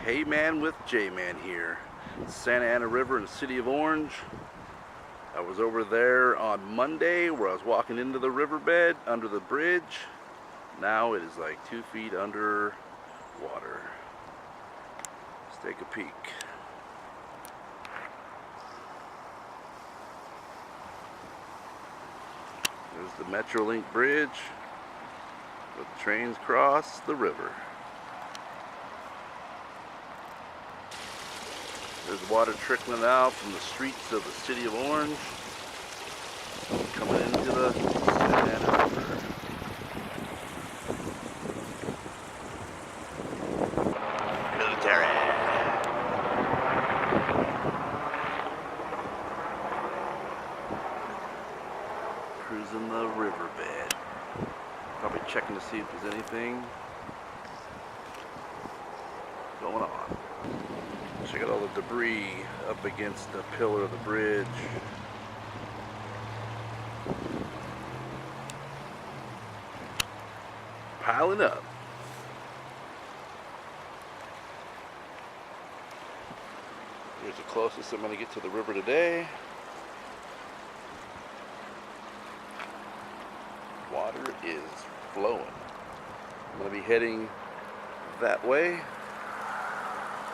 Hey Man with J-Man here. Santa Ana River in the city of Orange. I was over there on Monday where I was walking into the riverbed under the bridge. Now it is like 2 feet under water. Let's take a peek. There's the Metrolink bridge where the trains cross the river. There's water trickling out from the streets of the city of Orange, coming into the Santa Ana River. Military. Cruising the riverbed. Probably checking to see if there's anything going on. Check out all the debris up against the pillar of the bridge. Piling up. Here's the closest I'm going to get to the river today. Water is flowing. I'm going to be heading that way.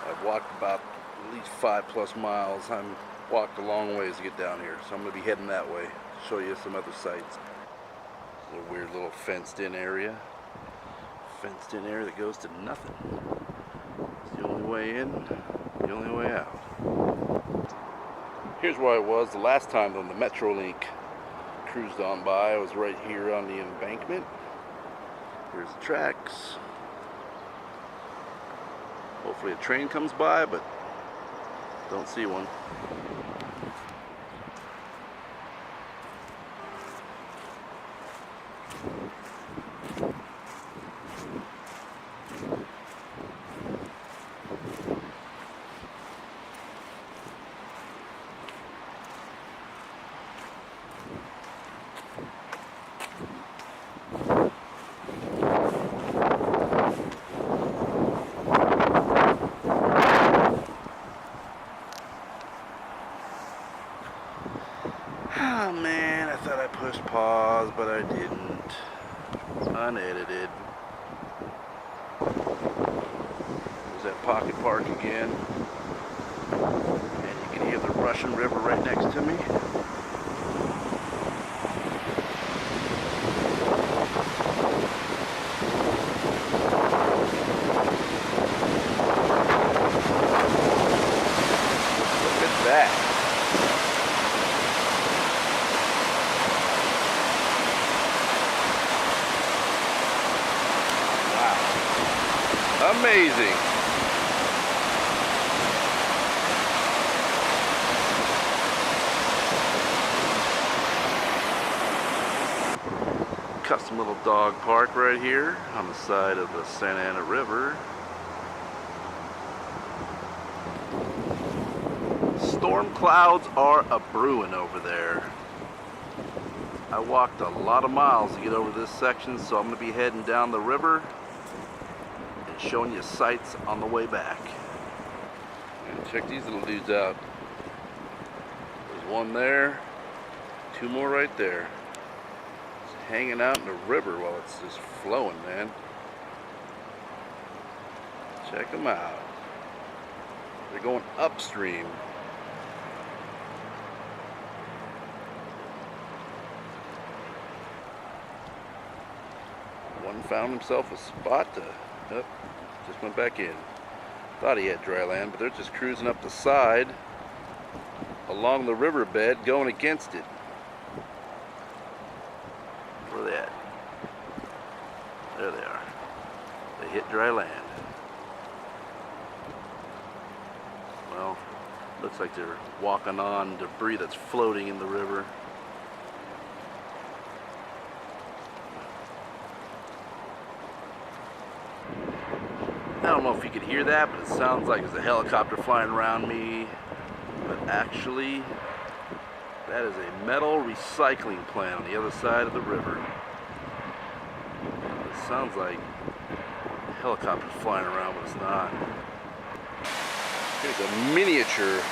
I've walked about at least 5+ miles. I'm walked a long ways to get down here, so I'm going to be heading that way. Show you some other sights. It's a weird little fenced-in area. Fenced-in area that goes to nothing. It's the only way in, the only way out. Here's where I was the last time when the Metrolink cruised on by. I was right here on the embankment. Here's the tracks. Hopefully a train comes by, but don't see one. Oh man, I thought I pushed pause, but I didn't. Unedited. There's that pocket park again. And you can hear the Russian River right next to me. Look at that. Amazing. Custom little dog park right here on the side of the Santa Ana River. Storm clouds are a-brewing over there. I walked a lot of miles to get over this section, so I'm going to be heading down the river and showing you sights on the way back. And check these little dudes out. There's one there, 2 more right there. Just hanging out in the river while it's just flowing, man. Check them out. They're going upstream. One found himself a spot to, just went back in. Thought he had dry land, but they're just cruising up the side along the riverbed going against it. Where are they at? There they are. They hit dry land. Well, looks like they're walking on debris that's floating in the river. I don't know if you could hear that, but it sounds like there's a helicopter flying around me. But actually, that is a metal recycling plant on the other side of the river. It sounds like a helicopter flying around, but it's not. Here's a miniature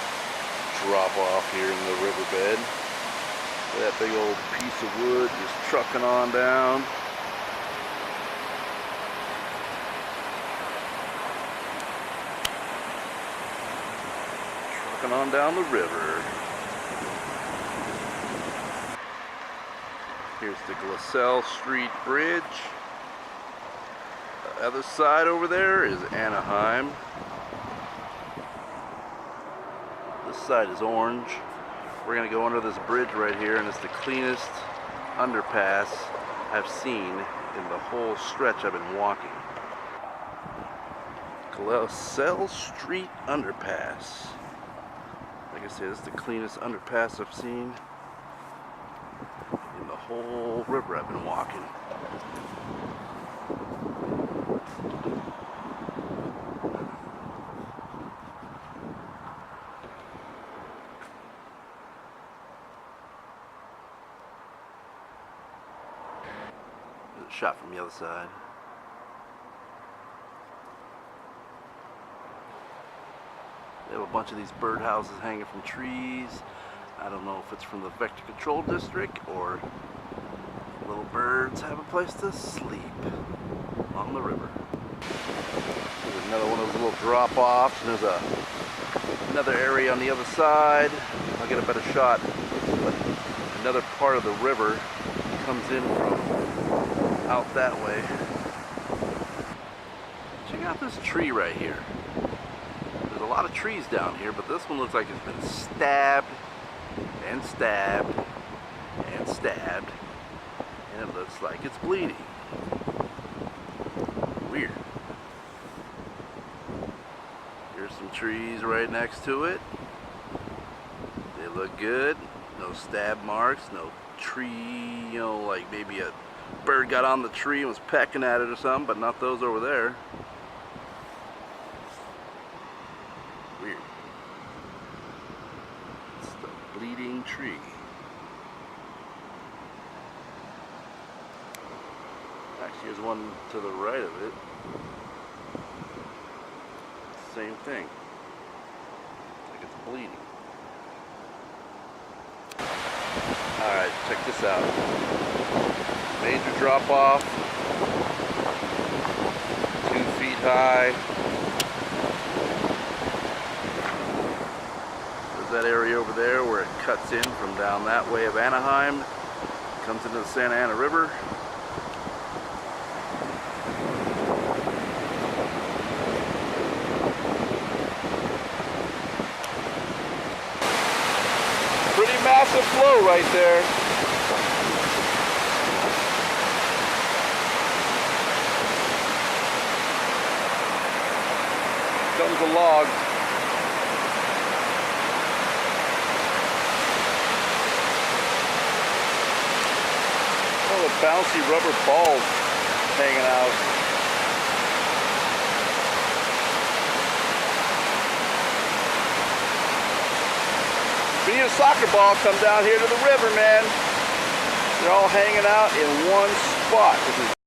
drop off here in the riverbed. That big old piece of wood just trucking on down. Trucking on down the river. Here's the Glassell Street Bridge. The other side over there is Anaheim. This side is Orange. We're going to go under this bridge right here, and it's the cleanest underpass I've seen in the whole stretch I've been walking. Glassell Street Underpass. Like I said, it's the cleanest underpass I've seen in the whole river I've been walking. Shot from the other side. They have a bunch of these birdhouses hanging from trees. I don't know if it's from the vector control district or little birds have a place to sleep on the river. There's another one of those little drop-offs, and there's another area on the other side. I'll get a better shot. But another part of the river comes in from out that way. Check out this tree right here. There's a lot of trees down here, but this one looks like it's been stabbed and stabbed and stabbed, and it looks like it's bleeding. Weird. Here's some trees right next to it. They look good. No stab marks, no tree, you know, like maybe a bird got on the tree and was pecking at it or something, but not those over there. Weird. It's the bleeding tree. Actually, there's one to the right of it. Same thing. It's like it's bleeding. Alright, check this out. Major drop off. 2 feet high. There's that area over there where it cuts in from down that way of Anaheim. Comes into the Santa Ana River. Pretty massive flow right there. Comes a log. Oh, the bouncy rubber balls hanging out. If you need a soccer ball, come down here to the river, man. They're all hanging out in one spot. This is